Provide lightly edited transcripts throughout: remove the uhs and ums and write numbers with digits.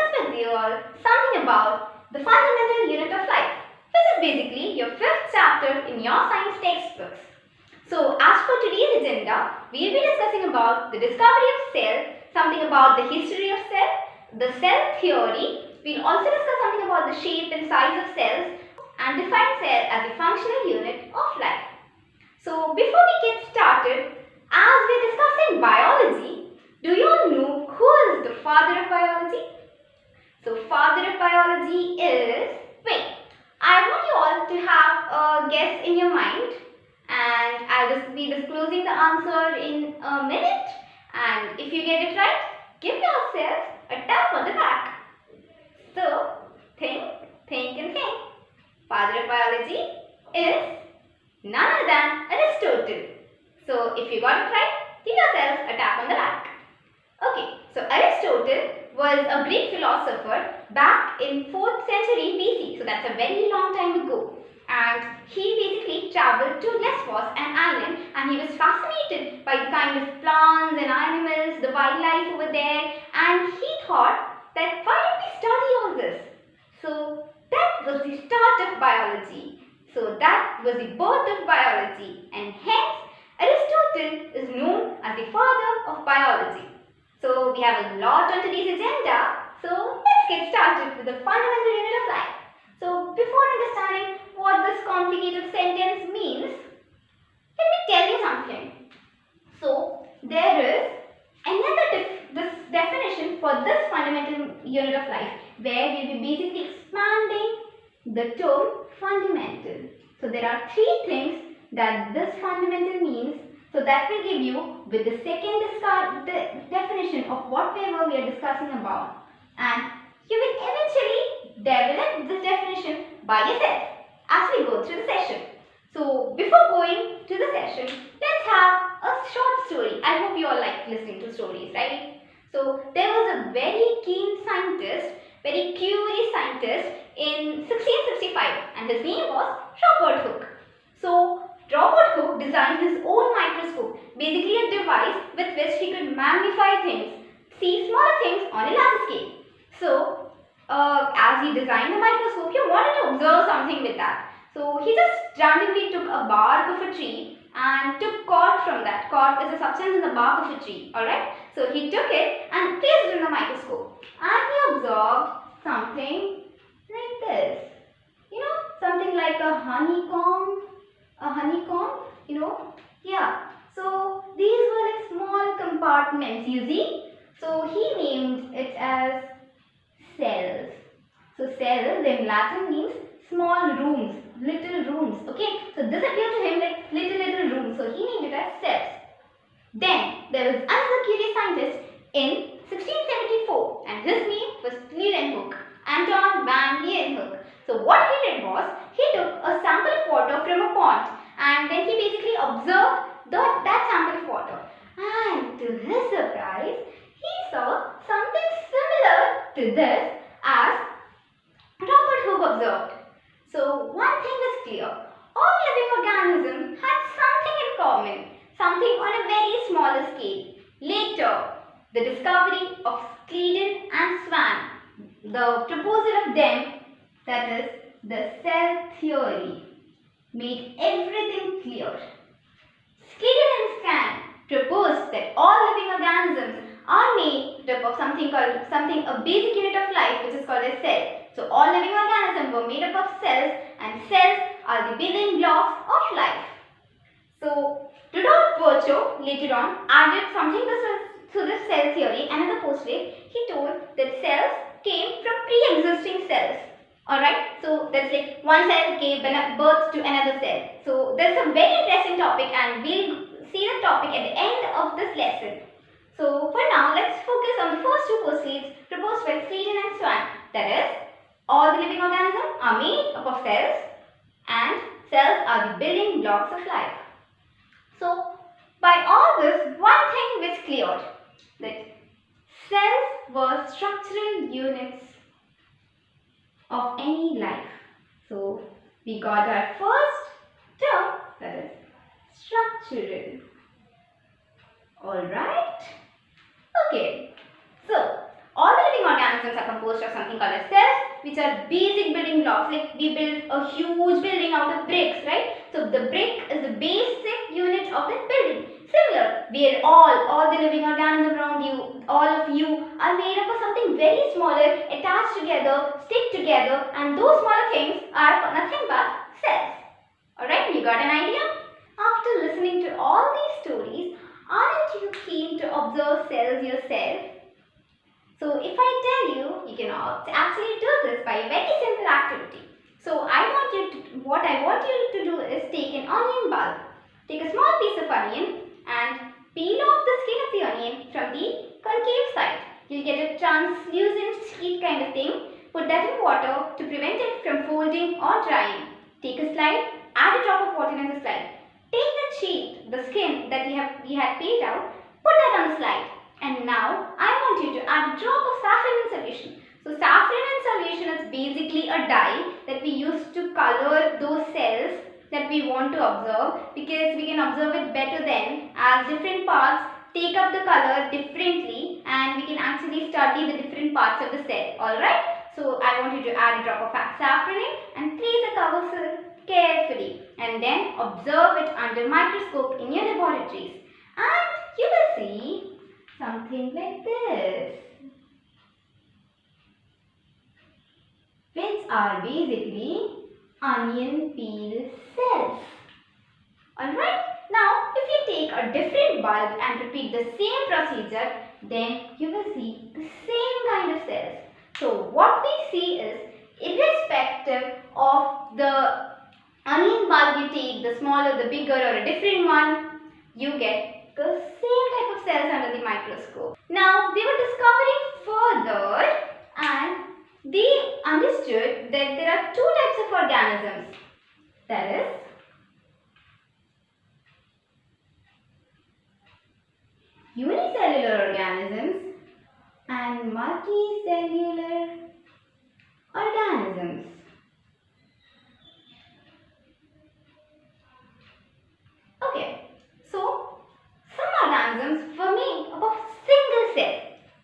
discuss with you all something about the fundamental unit of life, which is basically your 5th chapter in your science textbooks. So as for today's agenda, we will be discussing about the discovery of cell, something about the history of cell, the cell theory. We will also discuss something about the shape and size of cells and define cell as a functional unit of life. So before we get started, as we are discussing biology, do you all know who is the father of biology? So father of biology is, I want you all to have a guess in your mind, and I'll just be disclosing the answer in a minute, and if you get it right, give yourself a tap on the back. So think and think. Father of biology is none other than Aristotle. So if you got it right, give yourself a tap on the back. Okay, so Aristotle was a Greek philosopher back in 4th century BC. So that's a very long time ago. And he basically traveled to Lesbos, an island, and he was fascinated by the kind of plants and animals, the wildlife over there, and he thought that why don't we study all this? So that was the start of biology. So that was the birth of biology, and hence Aristotle is known as the father of biology. So we have a lot on today's agenda. So let's get started with the fundamental unit of life. So before understanding what this complicated sentence means, let me tell you something. So there is another definition for this fundamental unit of life, where we will be basically expanding the term fundamental. So there are 3 things that this fundamental means. So that will give you with the second definition of whatever we are discussing about, and you will eventually develop this definition by yourself as we go through the session. So before going to the session, let's have a short story. I hope you all like listening to stories, right? So there was a very keen scientist, very curious scientist in 1665, and his name was Robert Hooke. So Robert Hooke designed his own microscope, basically a device with which he could magnify things, see smaller things on a larger scale. So as he designed the microscope, he wanted to observe something with that. So he just randomly took a bark of a tree and took cork from that. Cork is a substance in the bark of a tree, alright? So he took it and placed it in the microscope, and he observed something like this. You know, something like a honeycomb, yeah. So these were like small compartments, you see. So he named it as cells. So cells in Latin means small rooms, little rooms, okay. So this appeared to him like little rooms, so he named it as cells. Then there was another curious scientist in 1674, and his name was Leeuwenhoek, Anton van Leeuwenhoek. So what he did was, he took a sample of water from a pond, and then he basically observed that sample of water, and to his surprise, he saw something similar to this as Robert Hooke observed. So one thing was clear: all living organisms had something in common, something on a very smaller scale. Later, the discovery of Schleiden and Swan, the proposal of them, that is the cell theory, made everything clear. Schleiden and Swan proposed that all living organisms are made up of a basic unit of life, which is called a cell. So all living organisms were made up of cells, and cells are the building blocks of life. So Rudolf Virchow later on added something to this cell theory, another postulate. He told that cells came from pre-existing cells. Alright, so that's like one cell gave birth to another cell. So that's a very interesting topic, and we'll see the topic at the end of this lesson. So for now, let's focus on the first 2 postulates proposed by Schleiden and Swan. That is, all the living organisms are made up of cells, and cells are the building blocks of life. So by all this, one thing was clear, that cells were structural units of any life. So we got our first term, that is structural. Alright. Okay. So all the living organisms organisms are composed of something called as cells, which are basic building blocks. Like we build a huge building out of bricks, right? So the brick is the basic unit of that building. Similar, we are all the living organisms around you, all of you are made up of something very smaller, attached together, stick together, and those smaller things are nothing but cells. Alright, you got an idea? After listening to all these stories, aren't you keen to observe cells yourself? So if I tell you, you can actually do this by a very simple activity. So what I want you to do is take an onion bulb. Take a small piece of onion and peel off the skin of the onion from the concave side. You'll get a translucent sheet kind of thing. Put that in water to prevent it from folding or drying. Take a slide, add a drop of water in the slide. Take that sheet, the skin that we had peeled out, put that on the slide. And now I want you to add a drop of saffron in solution. So saffron in solution is basically a dye that we use to color those cells that we want to observe, because we can observe it better then as different parts take up the color differently and we can actually study the different parts of the cell. Alright, so I want you to add a drop of saffron in and place the cover carefully and then observe it under microscope in your laboratories, and you will see something like this, which are basically onion peel cells. Alright, now if you take a different bulb and repeat the same procedure, then you will see the same kind of cells. So what we see is, irrespective of the onion bulb you take, the smaller, the bigger, or a different one, you get the same type of cells under the microscope. Now they were discovering further and they understood that there are two types of organisms, that is unicellular organisms and multicellular organisms. Okay, so some organisms were made up of single cell.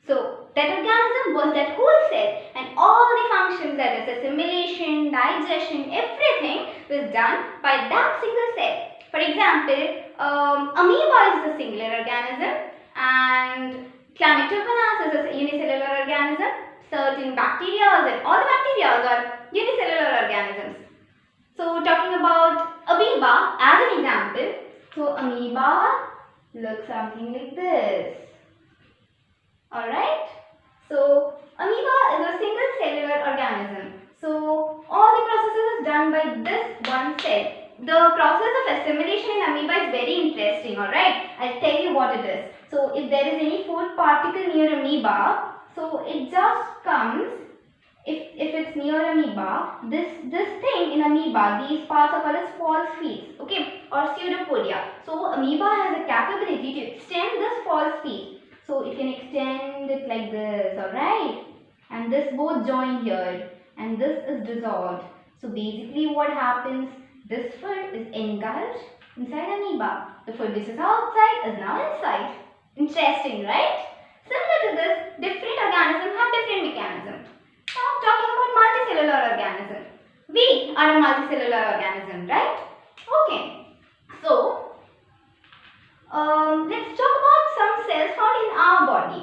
So that organism was that whole cell, and all the functions, that is assimilation, digestion, everything was done by that single cell. For example, Amoeba is a singular organism and Chlamydomonas is a unicellular organism. Certain bacteria and all the bacteria are unicellular organisms. So talking about Amoeba as an example, so Amoeba looks something like this. Alright, so Amoeba is a single cellular organism. So all the processes is done by this one cell. The process of assimilation in Amoeba is very interesting. Alright, I'll tell you what it is. So if there is any food particle near Amoeba, so it just comes, if it's near Amoeba, this thing in Amoeba, these parts are called as false feet, okay, or pseudopodia. So Amoeba has a capability to extend this false feet. So it can extend it like this, alright, and this both join here and this is dissolved. So basically what happens, this food is engulfed inside Amoeba. The food which is outside is now inside. Interesting, right? Similar to this, different organisms have different mechanisms. Now talking about multicellular organism. We are a multicellular organism, right? Okay. So let's talk about some cells found in our body.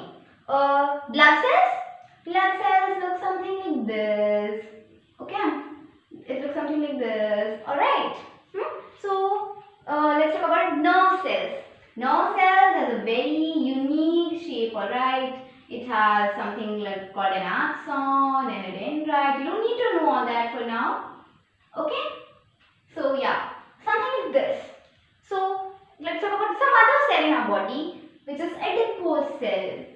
Blood cells. Blood cells look something like this. Okay. It looks something like this. Alright. So let's talk about nerve cells. Nerve cells has a very unique shape, alright. It has something like called an axon and a dendrite. You don't need to know all that for now. Okay? So yeah, something like this. So let's talk about some other cell in our body, which is adipose cell.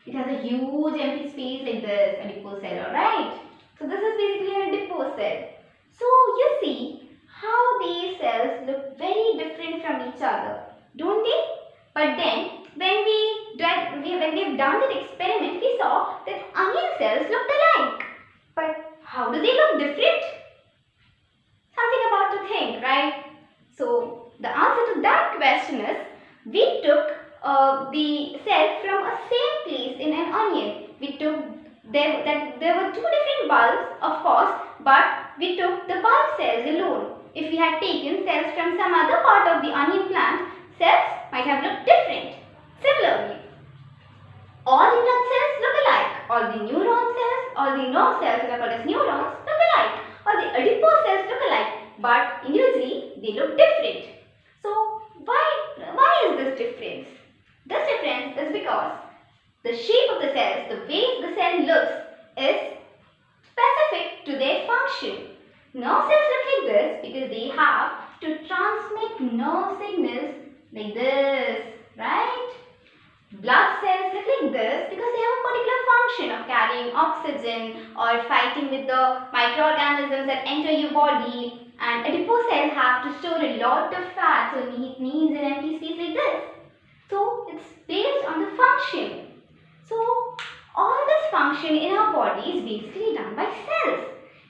It has a huge empty space like this, adipose cell, alright. So this is basically an adipose cell. So you see how these cells look very different from each other, don't they? But then when we've done that experiment, we saw that onion cells looked alike. But how do they look different? Something about to think, right? So the answer to that question is, we took the cell from a same place in an onion. We took there were two different bulbs, of course, but we took the bulb cells alone. If we had taken cells from some other part of the onion plant, cells might have looked different. Similarly, all the blood cells look alike. All the neuron cells, all the nerve cells that are called as neurons look alike. All the adipose cells look alike, but individually they look different. So why is this difference? This difference is because the shape of the cells, the way the cell looks, is specific to their function. Nerve cells look like this because they have to transmit nerve signals like this, right? Blood cells look like this because they have a particular function of carrying oxygen or fighting with the microorganisms that enter your body. And adipose cells have to store a lot of fat, so it needs an empty space like this. So it's based on the function. So all this function in our body is basically done by cells.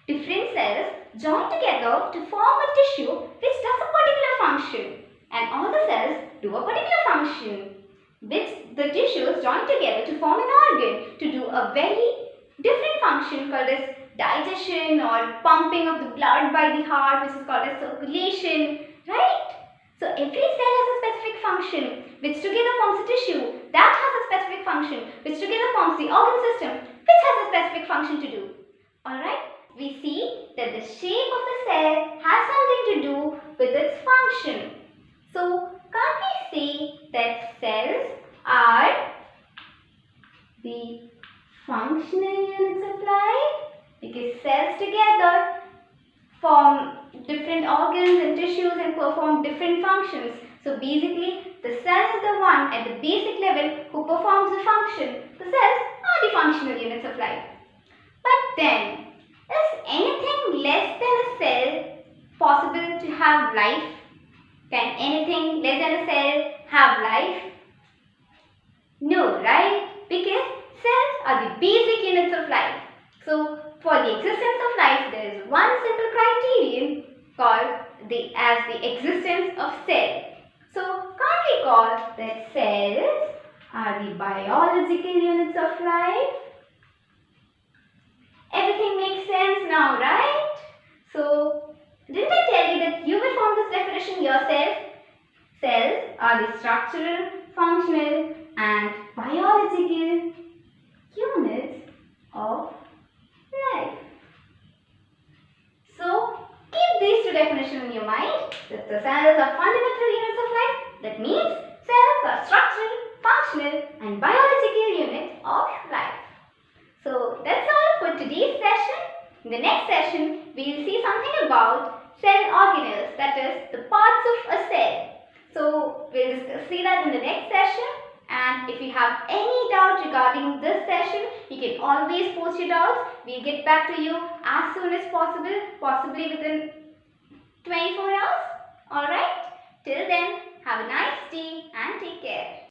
Different cells join together to form a tissue which does a particular function, and all the cells do a particular function, which the tissues join together to form an organ to do a very different function called as digestion or pumping of the blood by the heart, which is called as circulation, right? So every cell has a specific function which together forms a tissue that has a specific function which together forms the organ system which has a specific function to do. Alright, we see that the shape of the cell has something to do with its function. So can't we say that cells are the functional units of life? Because cells together form different organs and tissues and perform different functions. So basically, the cell is the one at the basic level who performs the function. The cells are the functional units of life. But then, is anything less than a cell possible to have life? Can anything less than a cell have life? No, right? Because cells are the basic units of life. So, for the existence of life, there is one simple criterion called the existence of cell. So, can't we call that cells are the biological units of life? Everything makes sense now, right? So, didn't I tell you that you will form this definition yourself? Cells are the structural, functional and biological units of life. So, keep these two definitions in your mind. That the cells are fundamental units of life. That means cells are structural, functional and biological units of life. So, that's all for today's session. In the next session, we will see something about cell organelles, that is, the parts of a cell. So, we'll see that in the next session. And if you have any doubt regarding this session, you can always post your doubts. We'll get back to you as soon as possible, possibly within 24 hours. Alright? Till then, have a nice day and take care.